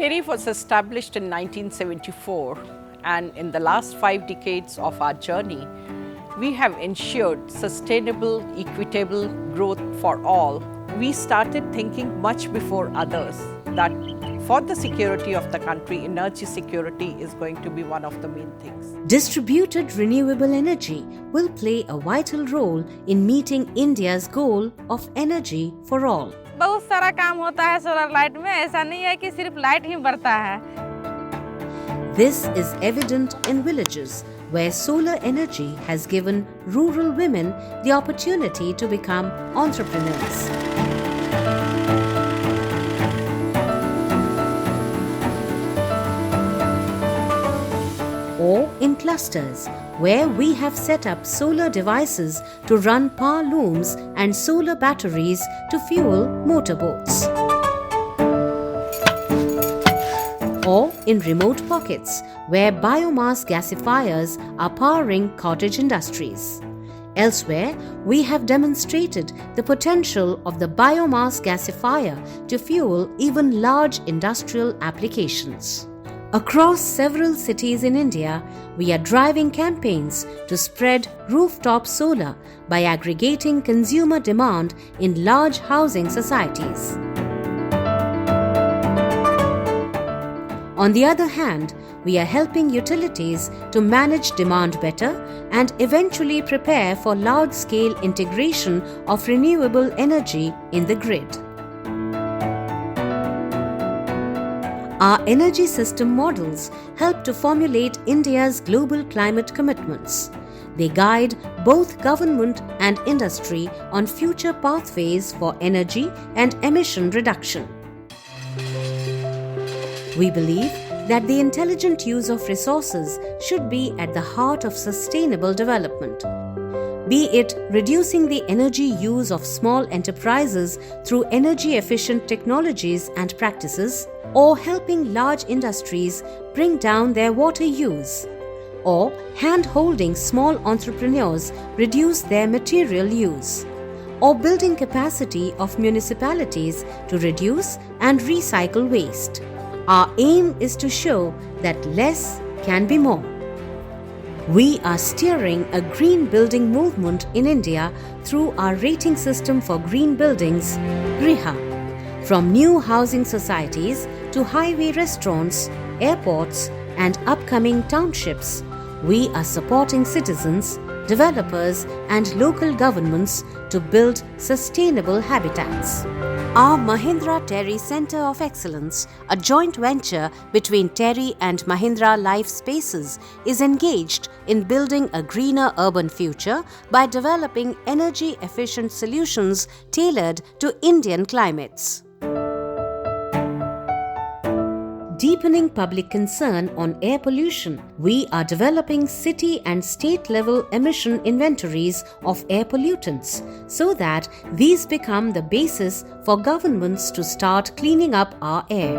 TERI was established in 1974, and in the last 5 decades of our journey, we have ensured sustainable, equitable growth for all. We started thinking much before others that for the security of the country, energy security is going to be one of the main things. Distributed renewable energy will play a vital role in meeting India's goal of energy for all. बहुत सारा काम होता है solar light में, ऐसा नहीं है कि सिर्फ लाइट ही बढ़ता है. This is evident in villages where solar energy has given rural women the opportunity to become entrepreneurs. Or in clusters, where we have set up solar devices to run power looms and solar batteries to fuel motorboats. Or in remote pockets, where biomass gasifiers are powering cottage industries. Elsewhere, we have demonstrated the potential of the biomass gasifier to fuel even large industrial applications. Across several cities in India, we are driving campaigns to spread rooftop solar by aggregating consumer demand in large housing societies. On the other hand, we are helping utilities to manage demand better and eventually prepare for large-scale integration of renewable energy in the grid. Our energy system models help to formulate India's global climate commitments. They guide both government and industry on future pathways for energy and emission reduction. We believe that the intelligent use of resources should be at the heart of sustainable development. Be it reducing the energy use of small enterprises through energy-efficient technologies and practices, or helping large industries bring down their water use, or hand-holding small entrepreneurs reduce their material use, or building capacity of municipalities to reduce and recycle waste. Our aim is to show that less can be more. We are steering a green building movement in India through our rating system for green buildings, Griha. From new housing societies to highway restaurants, airports, and upcoming townships, we are supporting citizens, developers, and local governments to build sustainable habitats. Our Mahindra TERI Centre of Excellence, a joint venture between TERI and Mahindra Life Spaces, is engaged in building a greener urban future by developing energy-efficient solutions tailored to Indian climates. Deepening public concern on air pollution, we are developing city and state-level emission inventories of air pollutants so that these become the basis for governments to start cleaning up our air.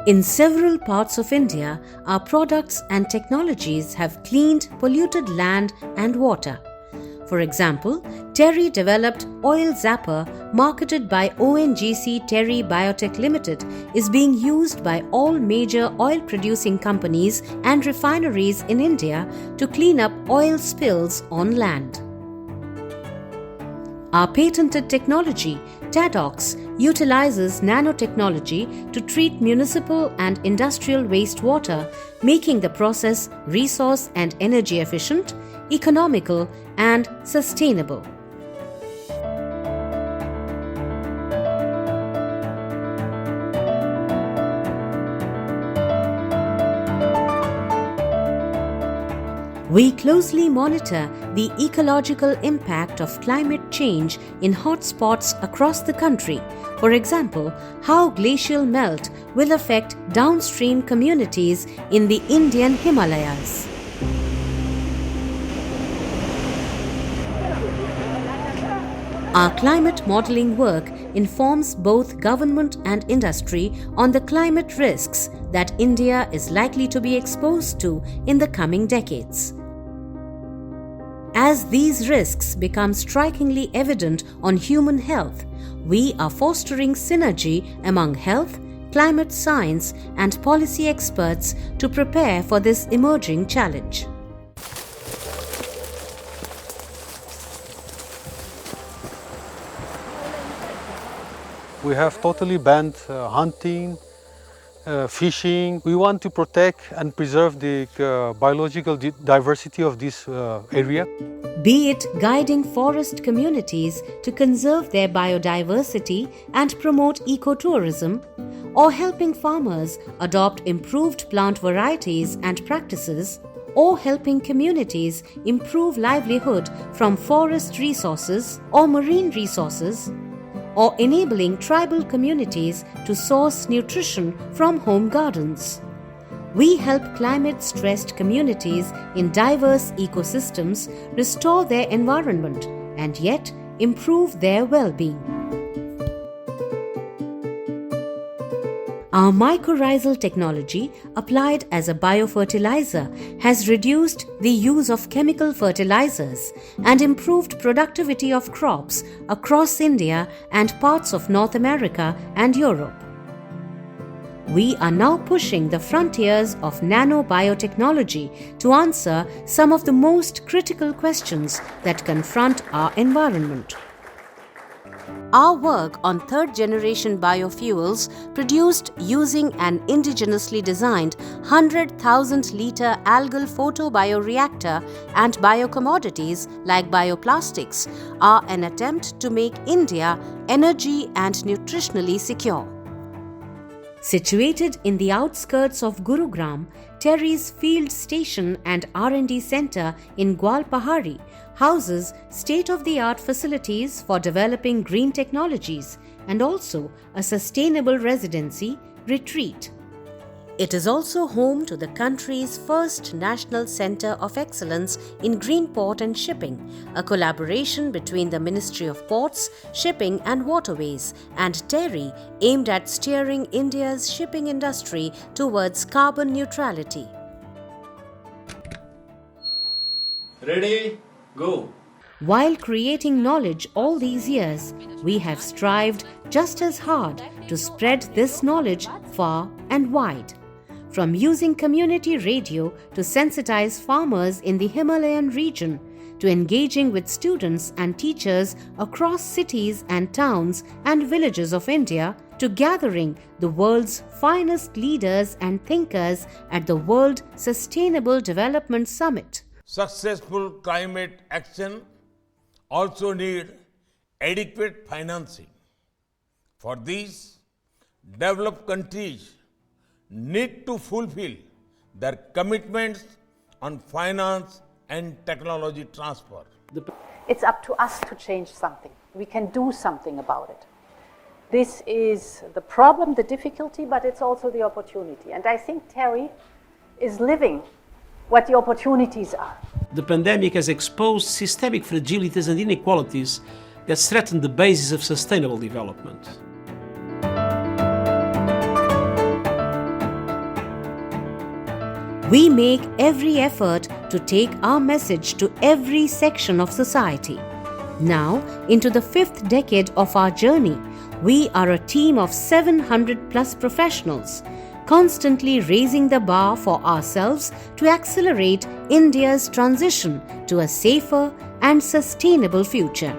In several parts of India, our products and technologies have cleaned polluted land and water. For example, TERI developed oil zapper marketed by ONGC TERI Biotech Limited is being used by all major oil producing companies and refineries in India to clean up oil spills on land. Our patented technology, TADOX, utilizes nanotechnology to treat municipal and industrial wastewater, making the process resource and energy efficient, economical, and sustainable. We closely monitor the ecological impact of climate change in hotspots across the country. For example, how glacial melt will affect downstream communities in the Indian Himalayas. Our climate modeling work informs both government and industry on the climate risks that India is likely to be exposed to in the coming decades. As these risks become strikingly evident on human health, we are fostering synergy among health, climate science, and policy experts to prepare for this emerging challenge. We have totally banned hunting, fishing. We want to protect and preserve the biological diversity of this area. Be it guiding forest communities to conserve their biodiversity and promote ecotourism, or helping farmers adopt improved plant varieties and practices, or helping communities improve livelihood from forest resources or marine resources, or enabling tribal communities to source nutrition from home gardens. We help climate-stressed communities in diverse ecosystems restore their environment and yet improve their well-being. Our mycorrhizal technology, applied as a biofertilizer, has reduced the use of chemical fertilizers and improved productivity of crops across India and parts of North America and Europe. We are now pushing the frontiers of nanobiotechnology to answer some of the most critical questions that confront our environment. Our work on third-generation biofuels produced using an indigenously designed 100,000-litre algal photobioreactor and biocommodities like bioplastics are an attempt to make India energy and nutritionally secure. Situated in the outskirts of Gurugram, TERI's field station and R&D centre in Gwalpahari houses state-of-the-art facilities for developing green technologies and also a sustainable residency retreat. It is also home to the country's first National Centre of Excellence in Green Port and Shipping, a collaboration between the Ministry of Ports, Shipping and Waterways and TERI aimed at steering India's shipping industry towards carbon neutrality. Ready? Go! While creating knowledge all these years, we have strived just as hard to spread this knowledge far and wide. From using community radio to sensitize farmers in the Himalayan region, to engaging with students and teachers across cities and towns and villages of India, to gathering the world's finest leaders and thinkers at the World Sustainable Development Summit. Successful climate action also need adequate financing. For this, developed countries need to fulfill their commitments on finance and technology transfer. It's up to us to change something. We can do something about it. This is the problem, the difficulty, but it's also the opportunity. And I think TERI is living what the opportunities are. The pandemic has exposed systemic fragilities and inequalities that threaten the basis of sustainable development. We make every effort to take our message to every section of society. Now, into the 5th decade of our journey, we are a team of 700+ professionals, constantly raising the bar for ourselves to accelerate India's transition to a safer and sustainable future.